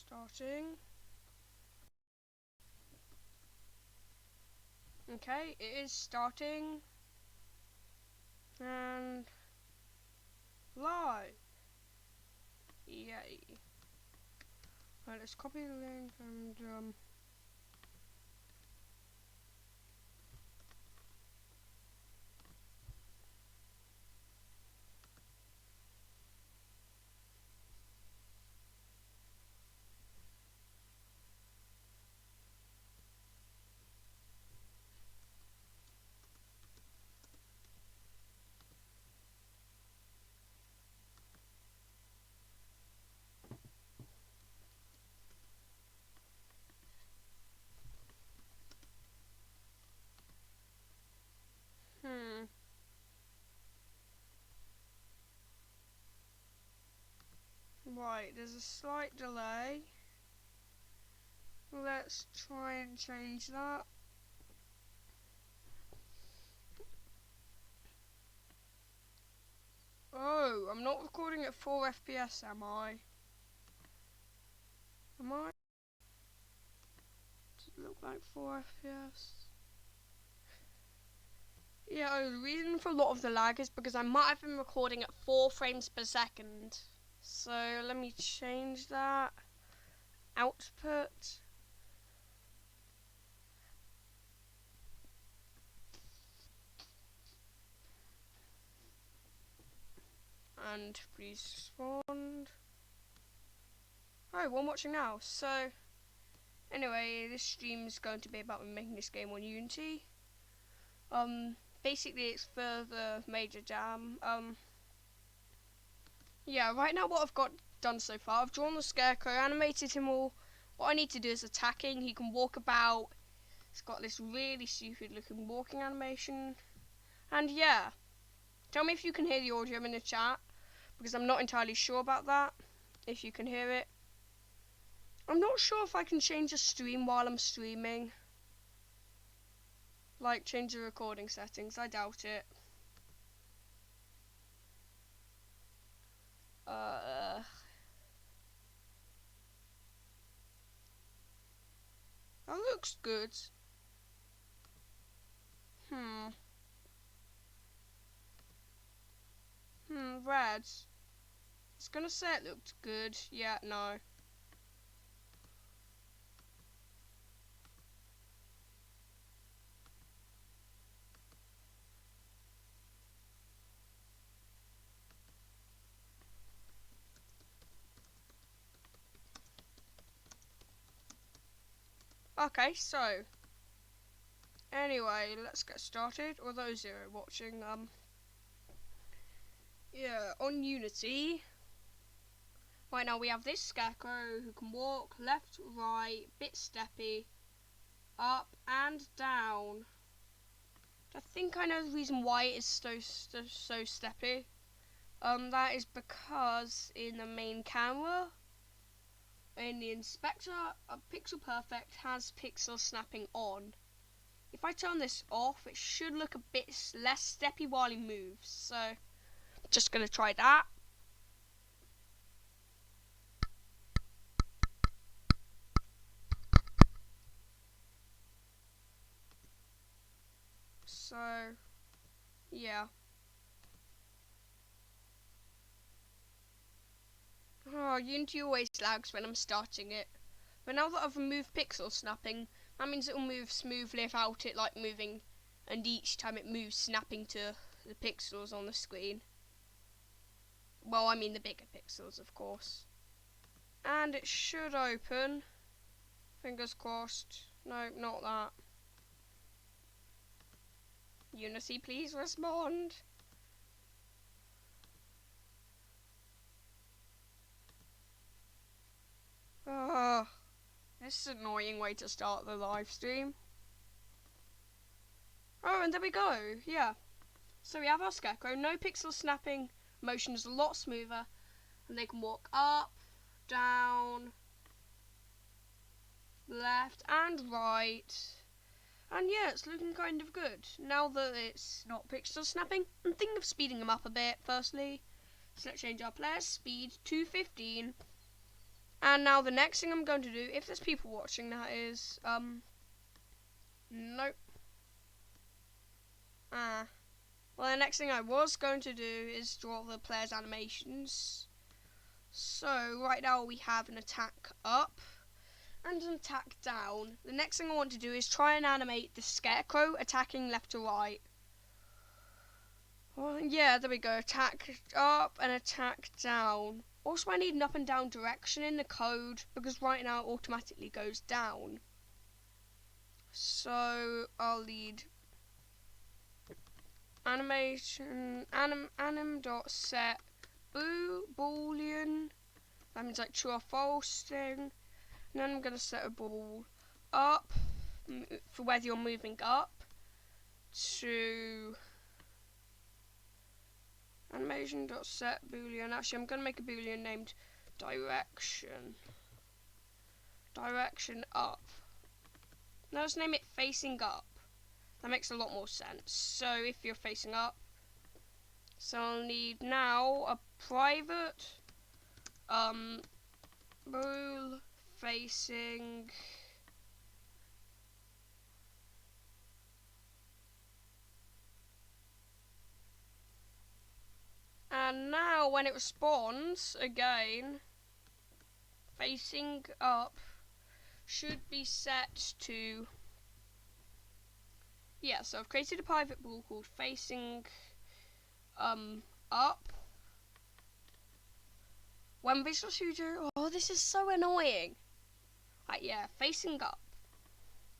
Starting. Okay, it is starting. And live. Yay. Right, let's copy the link and Right, there's a slight delay. Let's try and change that. Oh, I'm not recording at 4 FPS, am I? Am I? Does it look like 4 FPS? Yeah, the reason for a lot of the lag is because I might have been recording at 4 frames per second. So let me change that. Output. And please respond. Oh, one watching now. So anyway, this stream is going to be about me making this game on Unity. Basically it's for the major jam. Yeah, right now what I've got done so far, I've drawn the scarecrow, animated him all. What I need to do is attacking. He can walk about. It's got this really stupid looking walking animation. And yeah, tell me if you can hear the audio in the chat, because I'm not entirely sure about that, if you can hear it. I'm not sure if I can change the stream while I'm streaming. Like, change the recording settings, I doubt it. That looks good. Red. It's gonna say it looked good. Yeah, no. Okay, so anyway, let's get started. Although Zero watching, yeah, on Unity. Right now we have this scarecrow who can walk left, right, bit steppy, up and down. I think I know the reason why it is so steppy. That is because in the main camera, in the inspector, Pixel Perfect has pixel snapping on. If I turn this off, it should look a bit less steppy while he moves. So, just gonna try that. So, yeah. Oh, Unity always lags when I'm starting it. But now that I've removed pixel snapping, that means it will move smoothly without it like moving, and each time it moves, snapping to the pixels on the screen. Well, I mean the bigger pixels, of course. And it should open. Fingers crossed. No, not that. Unity, please respond. Oh, this is an annoying way to start the live stream. Oh, and there we go. Yeah. So we have our scarecrow. No pixel snapping. Motion is a lot smoother. And they can walk up, down, left and right. And yeah, it's looking kind of good. Now that it's not pixel snapping, I'm thinking of speeding them up a bit, firstly. So let's change our player speed to 15. And now the next thing I'm going to do, if there's people watching, that is, nope. Well, the next thing I was going to do is draw the player's animations. So, right now we have an attack up and an attack down. The next thing I want to do is try and animate the scarecrow attacking left to right. Well, yeah, there we go. Attack up and attack down. Also, I need an up and down direction in the code because right now it automatically goes down. So, I'll need animation anim.set boolean. That means like true or false thing. And then I'm going to set a ball up for whether you're moving up to animation.set boolean. Actually, I'm going to make a boolean named direction up. Now let's name it facing up. That makes a lot more sense. So if you're facing up, so I'll need now a private bool facing and now when it responds again, facing up should be set to, yeah, so I've created a private bool called facing up. When Visual Studio, oh, this is so annoying. Right, yeah, facing up.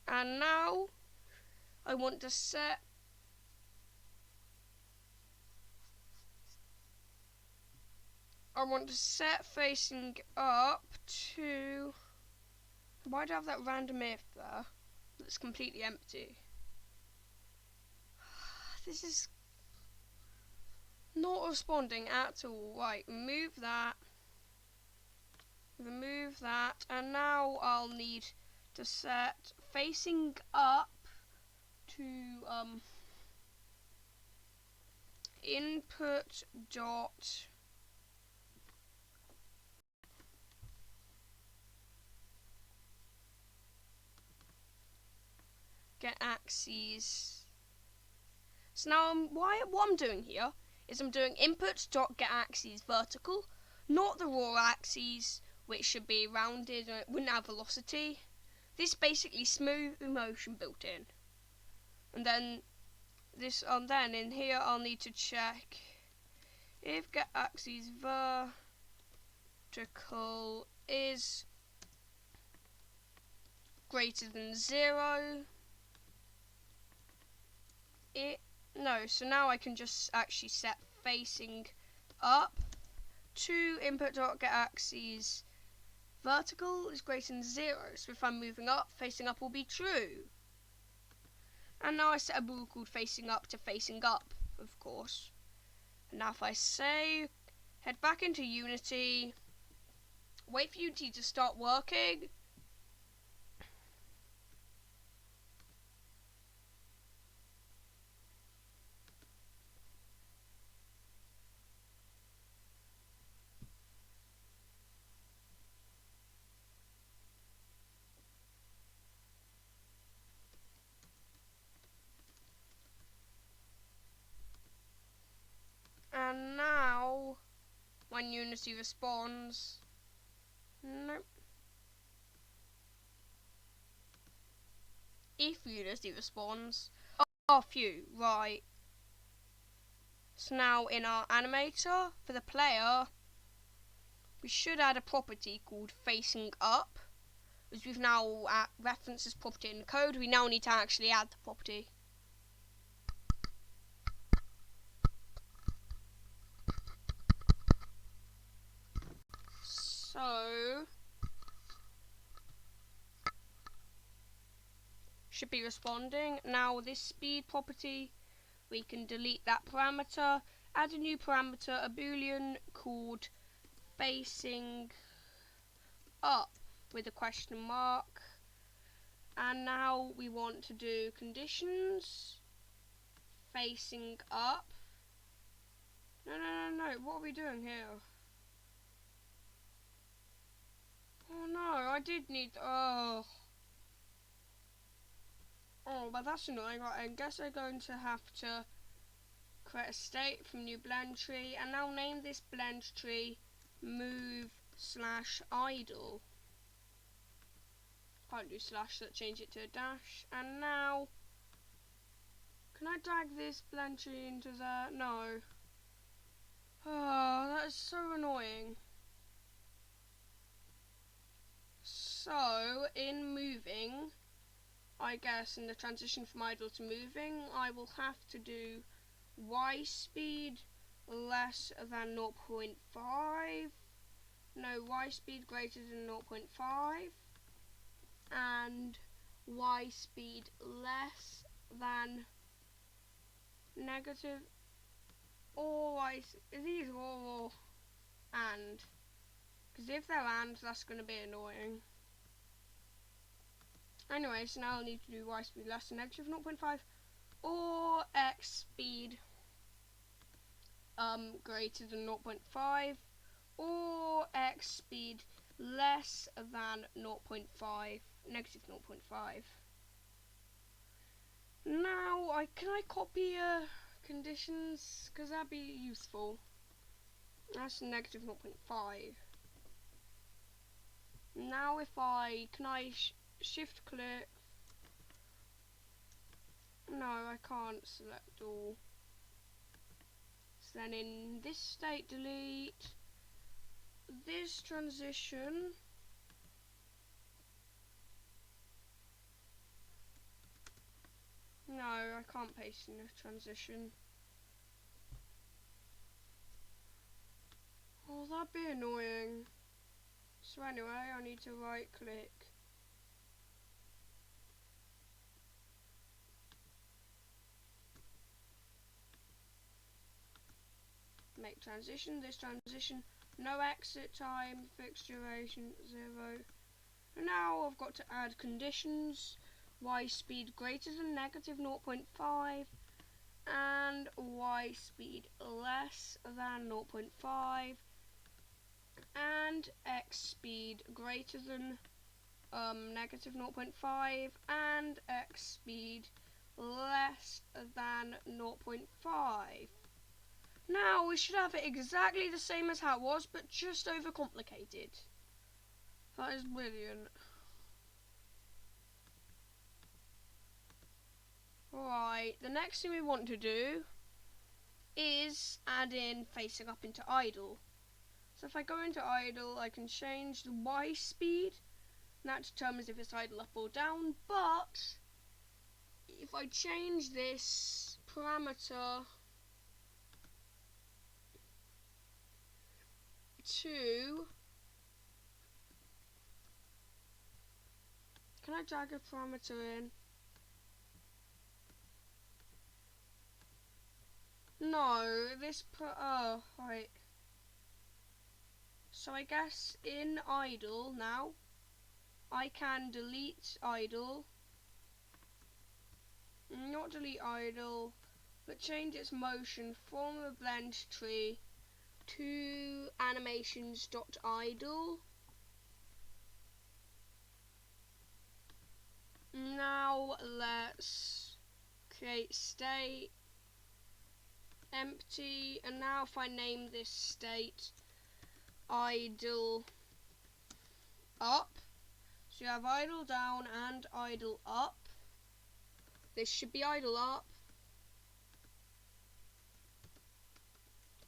And now I want to set facing up to, why do I have that random if there that's completely empty? This is not responding at all. Right, remove that, and now I'll need to set facing up to input dot get axes. So now what I'm doing here is I'm doing input dot get axes vertical, not the raw axes, which should be rounded and it wouldn't have velocity. This basically smooth motion built in. And then this then in here I'll need to check if get axes vertical is greater than 0. So now I can just actually set facing up to input.getAxes vertical is greater than 0. So if I'm moving up, facing up will be true. And now I set a bool called facing up to facing up, of course. And now if I save, head back into Unity, wait for Unity to start working. And now, when Unity responds, nope. If Unity responds, oh, phew, right. So now in our animator, for the player, we should add a property called facing up. As we've now referenced this property in the code, we now need to actually add the property. So should be responding. Now this speed property, we can delete that parameter, add a new parameter, a boolean called facing up with a question mark. And now we want to do conditions facing up. No, what are we doing here? Oh no, I did need, oh, but that's annoying. Right, I guess I'm going to have to create a state from new blend tree, and now name this blend tree move/idle. Can't do slash, so change it to a dash. And now, can I drag this blend tree into there? No. Oh, that is so annoying. So, in moving, I guess in the transition from idle to moving, I will have to do y speed less than 0.5. No, y speed greater than 0.5. And y speed less than negative, or these are all and, because if they're and, that's going to be annoying. Anyway, so now I'll need to do y speed less than negative 0.5, or x speed greater than 0.5, or x speed less than 0.5, negative 0.5. Now, can I copy conditions? Because that'd be useful. That's negative 0.5. Now if can I shift click? No, I can't select all. So then in this state delete this transition. No, I can't paste in a transition. Oh, that'd be annoying. So anyway, I need to right click. Make transition, this transition, no exit time, fixed duration 0. And now I've got to add conditions, y speed greater than negative 0.5 and y speed less than 0.5 and x speed greater than negative 0.5 and x speed less than 0.5. Now we should have it exactly the same as how it was, but just overcomplicated. That is brilliant. Right, the next thing we want to do is add in facing up into idle. So if I go into idle, I can change the y speed, and that determines if it's idle up or down, but if I change this parameter to, can I drag a parameter in? No, oh, right. So I guess in idle now, I can delete idle, not delete idle, but change its motion from the blend tree to animations.idle. Now let's create state empty, and now if I name this state idle up, so you have idle down and idle up. This should be idle up,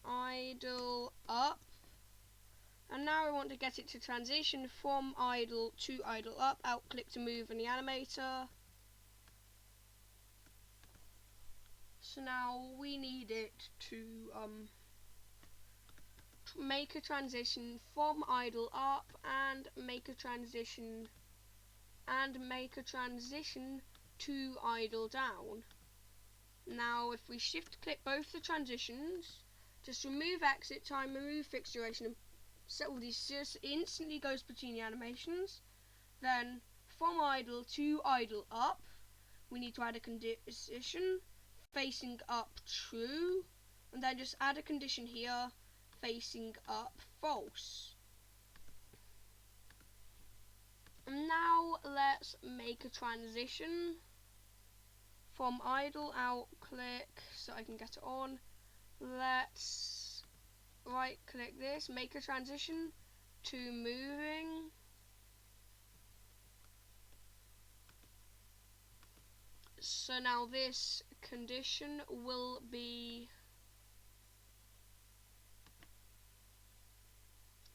idle up, and now we want to get it to transition from idle to idle up. Out click to move in the animator. So now we need it to make a transition from idle up and make a transition to idle down. Now if we shift click both the transitions, just remove exit time, remove fixed duration, and set all these, just instantly goes between the animations. Then from idle to idle up, we need to add a condition, facing up true, and then just add a condition here, facing up false. Now let's make a transition from idle out click so I can get it on. Let's right click this, make a transition to moving. So now this condition will be,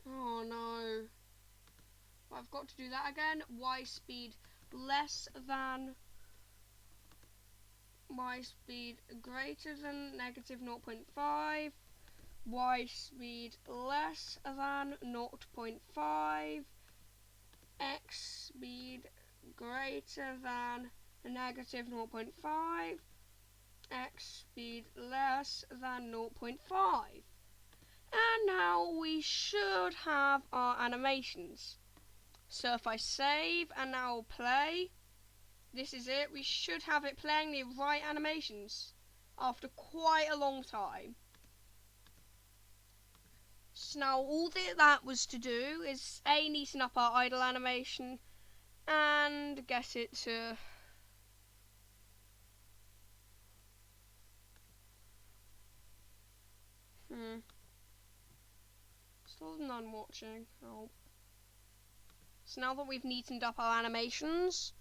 oh no, I've got to do that again. Y speed less than, y speed greater than negative 0.5, y speed less than 0.5, x speed greater than negative 0.5, x speed less than 0.5. And now we should have our animations. So if I save and now play, this is it. We should have it playing the right animations after quite a long time. So now all that was to do is neaten up our idle animation and get it to still none watching. Oh. So now that we've neatened up our animations,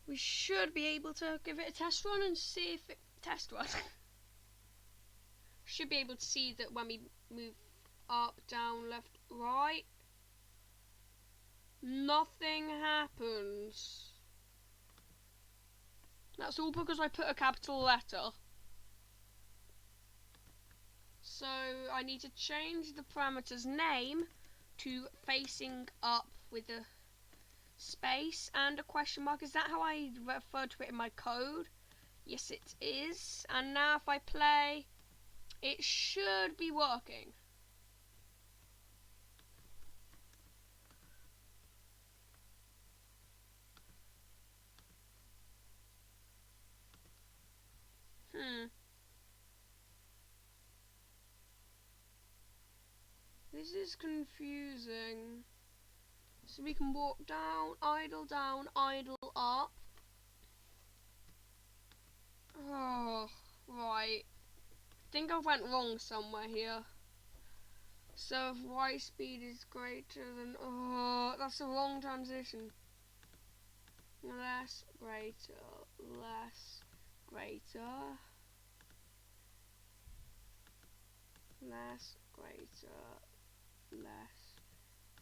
we should be able to give it a test run and see if it should be able to see that when we move up, down, left, right, nothing happens. That's all because I put a capital letter. So I need to change the parameter's name to facing up with a space and a question mark. Is that how I refer to it in my code? Yes, it is. And now if I play, it should be working. This is confusing. So we can walk down, idle up. Oh, right. I think I went wrong somewhere here. So if y speed is greater than, oh, that's the wrong transition. Less, greater, less, greater, less, greater, less,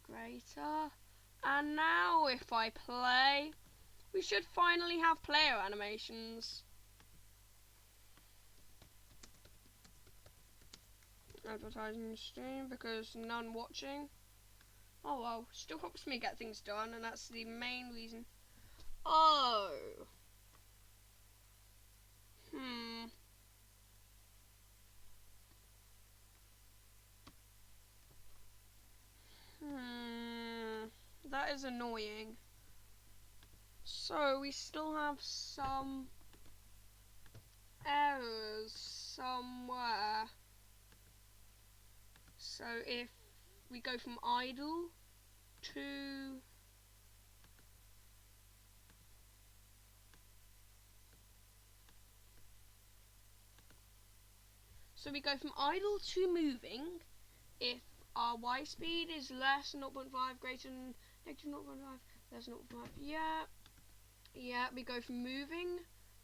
greater. And now if I play, we should finally have player animations. Advertising stream because none watching. Oh well, still helps me get things done, and that's the main reason. Oh. That is annoying. So we still have some errors somewhere. So if we go from idle to moving, if our y speed is less than 0.5, greater than negative 0.5, less than 0.5, yeah, we go from moving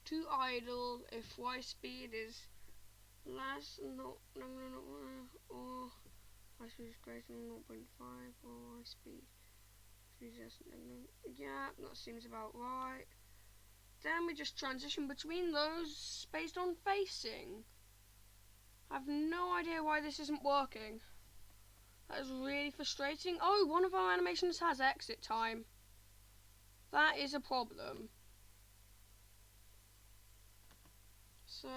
to idle if y speed is less than or y speed is greater than 0.5 or y speed is less than, yeah, that seems about right. Then we just transition between those based on facing. I have no idea why this isn't working. That is really frustrating. Oh, one of our animations has exit time. That is a problem. So,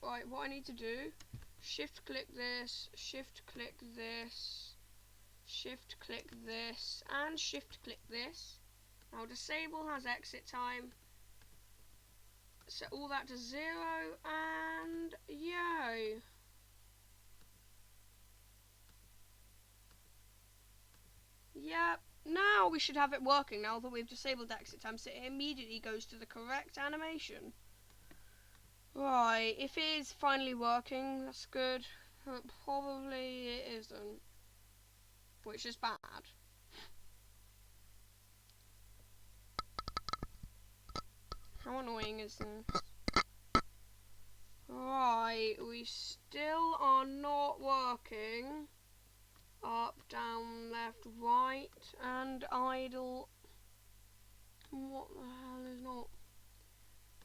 right, what I need to do, shift click this, shift click this, shift click this, and shift click this. Now disable has exit time. Set all that to 0, and yay. Yep, no now we should have it working. Now that we've disabled exit time, so it immediately goes to the correct animation. Right, if it is finally working, that's good. But probably it isn't, which is bad. How annoying is this? Right, we still are not working. Up, down, left, right, and idle. What the hell is not?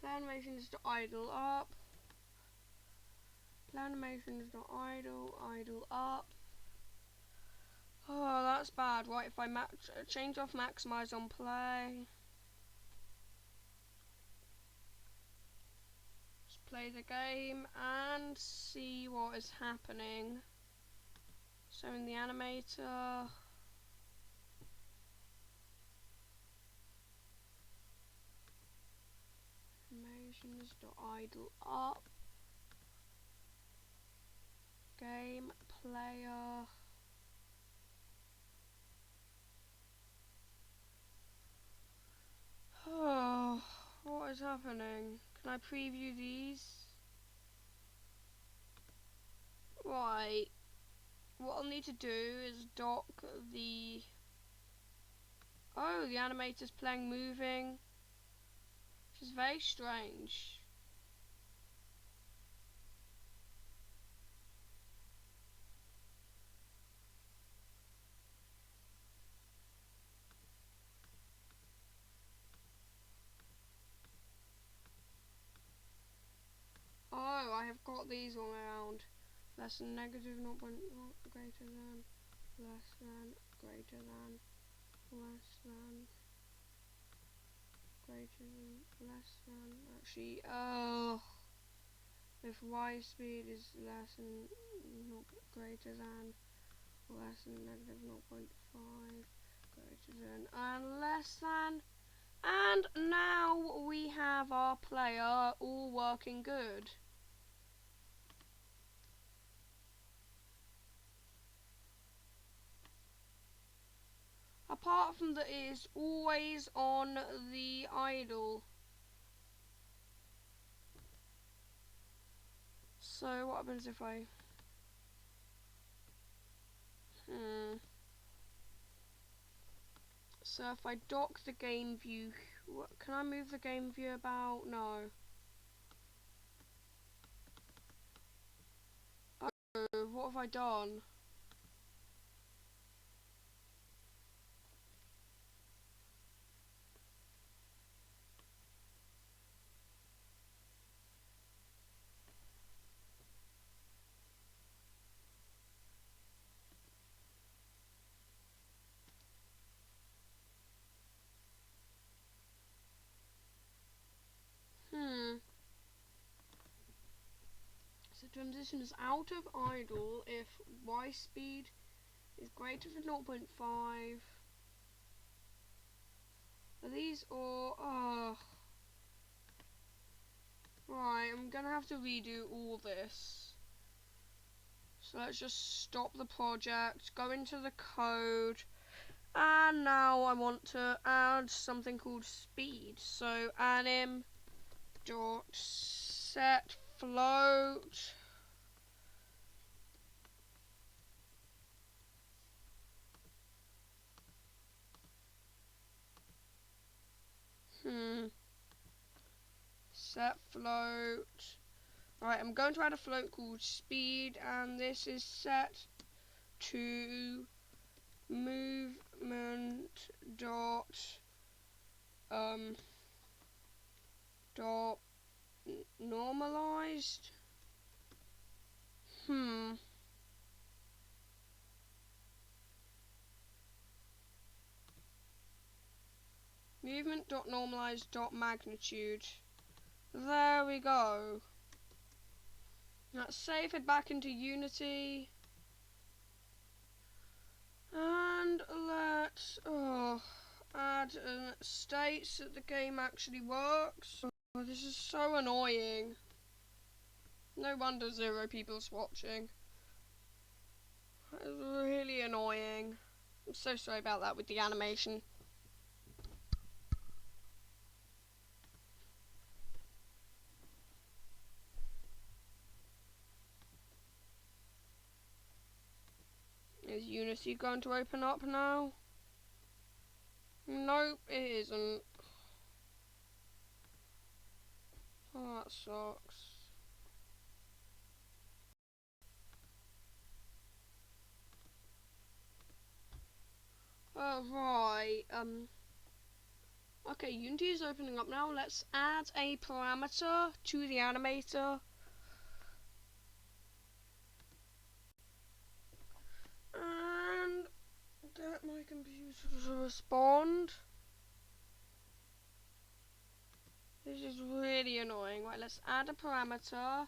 Play animation is to idle up. Play animation is not idle, idle up. Oh, that's bad. Right, if I change off maximize on play. Just play the game and see what is happening. So in the animator. Animation is to idle up. Game player. Oh, what is happening? Can I preview these? Right. What I'll need to do is dock the... Oh, the animator's playing moving. Which is very strange. Oh, I have got these all around. Less than, negative, not greater than, less than, greater than, less than, greater than, less than. Actually, oh, if y speed is less than, not greater than, less than, negative 0.5, greater than, and less than. And now we have our player all working good. Apart from that, it is always on the idle. So what happens if I... So if I dock the game view, can I move the game view about? No. Oh, what have I done? So transition is out of idle if y speed is greater than 0.5. Are these all... Right, I'm gonna have to redo all this. So let's just stop the project, go into the code, and now I want to add something called speed. So anim dot set float set float. Right, I'm going to add a float called speed, and this is set to movement dot dot normalized. Movement dot normalized dot magnitude. There we go. Let's save it back into Unity. And let's add states that the game actually works. Oh, this is so annoying. No wonder 0 people's watching. That is really annoying. I'm so sorry about that with the animation. Unity going to open up now? Nope, it isn't. Oh, that sucks. Right, okay, Unity is opening up now. Let's add a parameter to the animator. And get my computer to respond. This is really annoying. Right, let's add a parameter.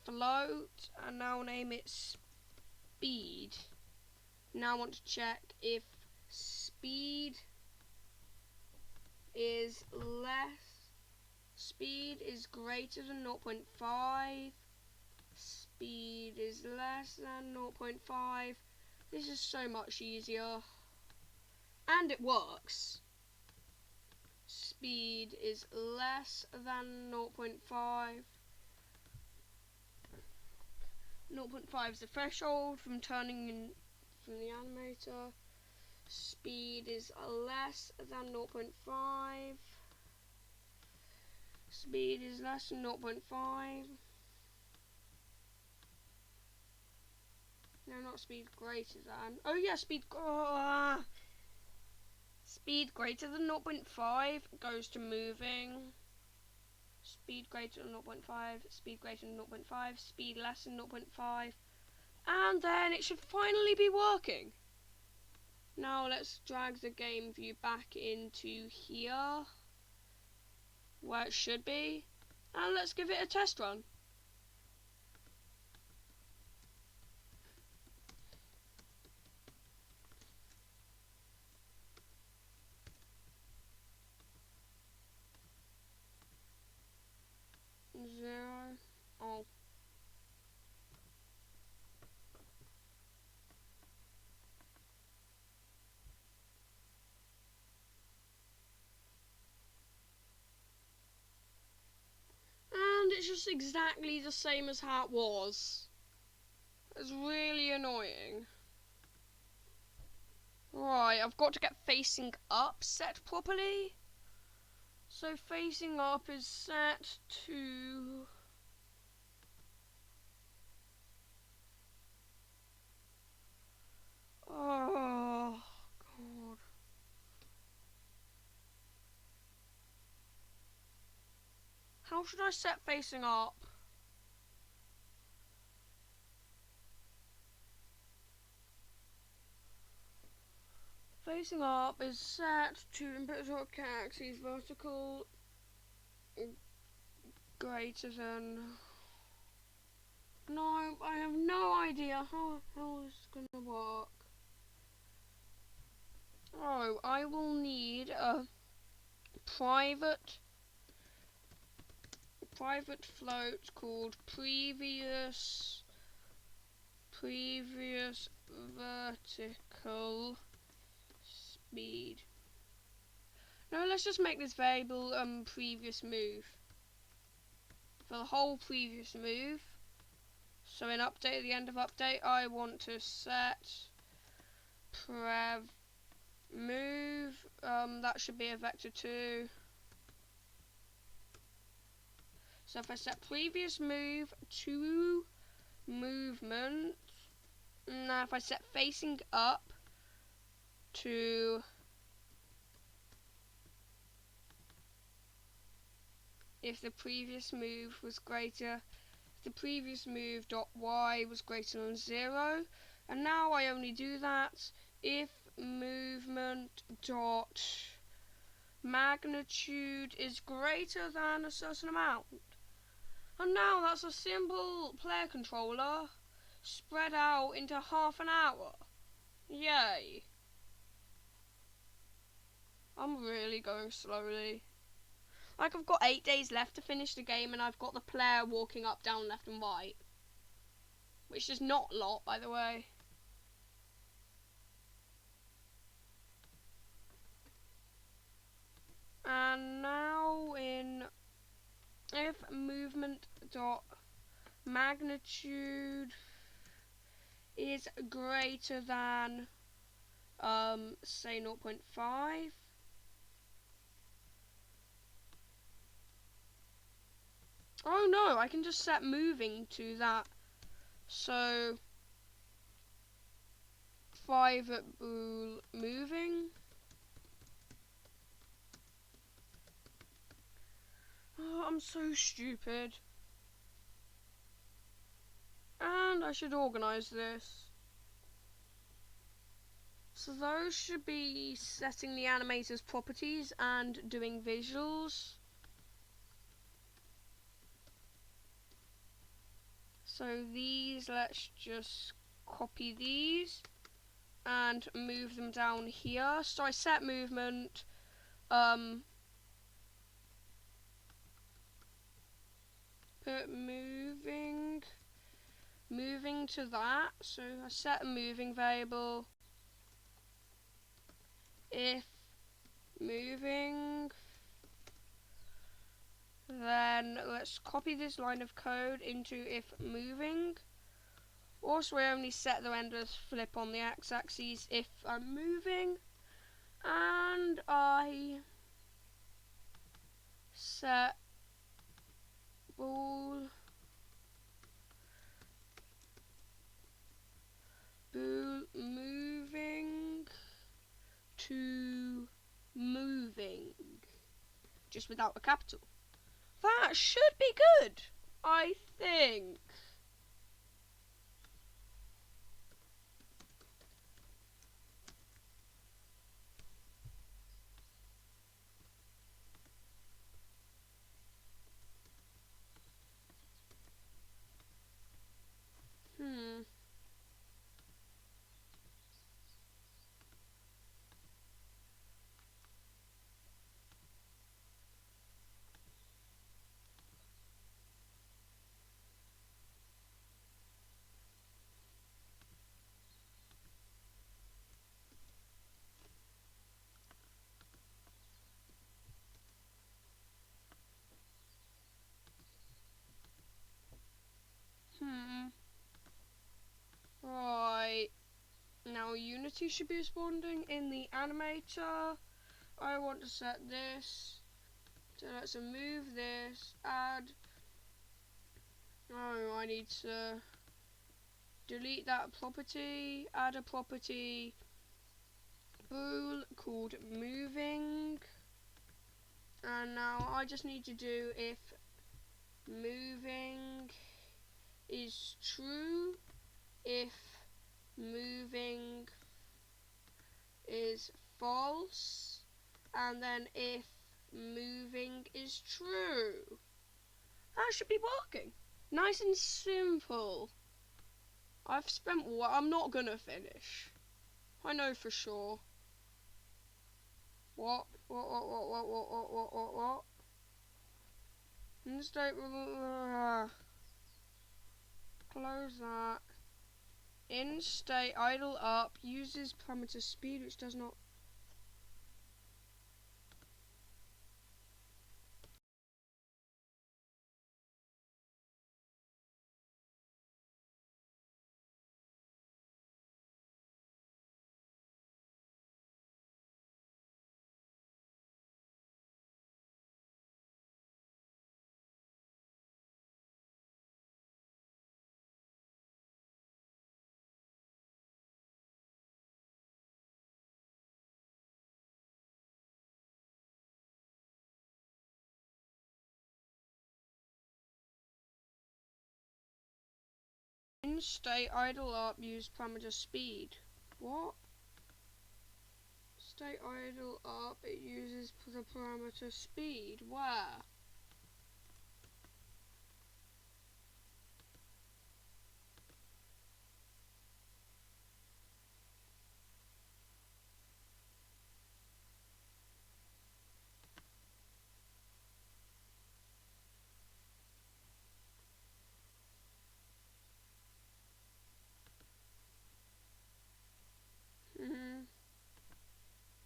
Float, and now name it speed. Now I want to check if speed is greater than 0.5. Speed is less than 0.5. This is so much easier. And it works. Speed is less than 0.5. 0.5 is the threshold from turning in from the animator. Speed is less than 0.5. Speed is less than 0.5. No, not speed greater than. Oh yeah, speed greater than 0.5 goes to moving. Speed greater than 0.5, speed greater than 0.5, speed less than 0.5, and then it should finally be working. Now let's drag the game view back into here, where it should be, and let's give it a test run. Zero. Oh. And it's just exactly the same as how it was. It's really annoying. Right, I've got to get facing up set properly. So facing up is set to... Oh, God. How should I set facing up? Facing up is set to input axis vertical greater than... No, I have no idea how this is going to work. Oh, I will need a private float called previous vertical speed. No, let's just make this variable previous move for the whole previous move. So in update, at the end of update, I want to set prev move. That should be a vector 2. So if I set previous move to movement, now if I set facing up to if the previous move was greater, the previous move dot y was greater than 0, and now I only do that if movement dot magnitude is greater than a certain amount. And now that's a simple player controller spread out into half an hour. Yay. I'm really going slowly. Like, I've got 8 days left to finish the game, and I've got the player walking up, down, left and right. Which is not a lot, by the way. And now if movement dot magnitude is greater than, say 0.5. Oh no, I can just set moving to that. So, private bool moving. Oh, I'm so stupid. And I should organize this. So those should be setting the animator's properties and doing visuals. So these, let's just copy these and move them down here. So I set movement, put moving to that. So I set a moving variable. If moving, then let's copy this line of code into if moving. Also, I only set the render's flip on the x-axis if I'm moving, and I set bool moving to moving, just without a capital. That should be good, I think. Right. Now Unity should be responding in the animator. I want to set this. So let's move this, add. Oh, I need to delete that property, add a property bool called moving. And now I just need to do if moving is true, if moving is false, and then if moving is true. That should be working. Nice and simple. I've spent I'm not gonna finish. I know for sure. What? Instate. Close that. Instate idle up uses parameter speed, which does not. Instate idle up use parameter speed. What? State idle up, it uses the parameter speed. Where?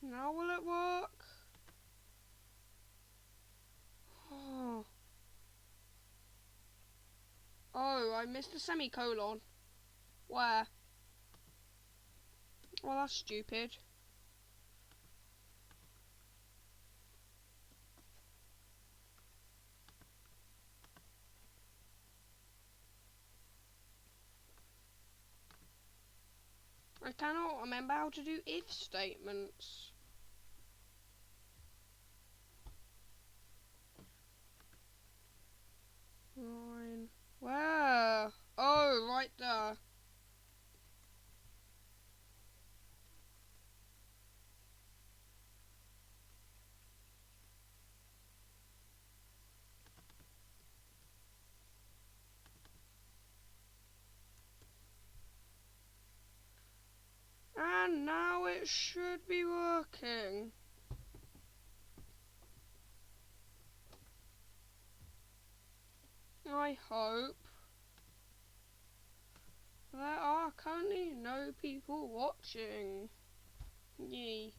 Now will it work? Oh. Oh, I missed the semicolon. Where? Well, that's stupid. I cannot remember how to do if statements. Fine. Where? Oh, right there. And now it should be working. I hope. There are currently no people watching. Yee.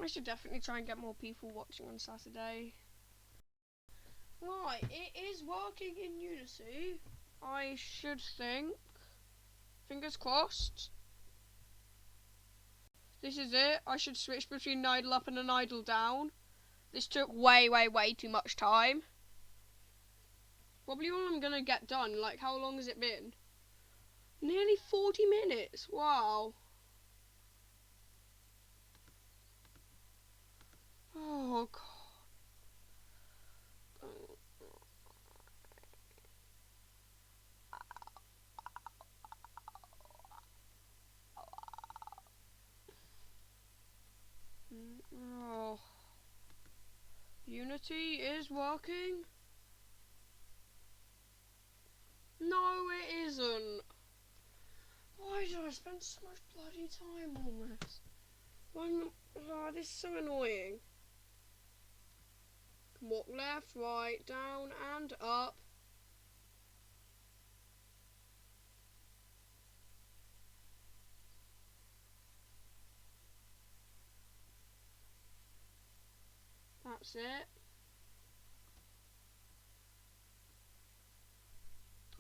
I should definitely try and get more people watching on Saturday. Right, it is working in Unity. I should think. Fingers crossed. This is it. I should switch between an idle up and an idle down. This took way too much time. Probably all I'm gonna get done. Like, how long has it been? Nearly 40 minutes. Wow. Oh, God. Oh. Unity is working. No, it isn't. Why did I spend so much bloody time on this? Oh, this is so annoying. Can walk left, right, down, and up. That's it.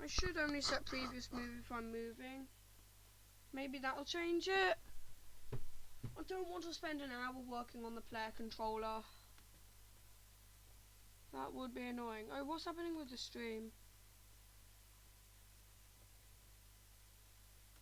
I should only set previous move if I'm moving. Maybe that'll change it. I don't want to spend an hour working on the player controller. That would be annoying. Oh, what's happening with the stream?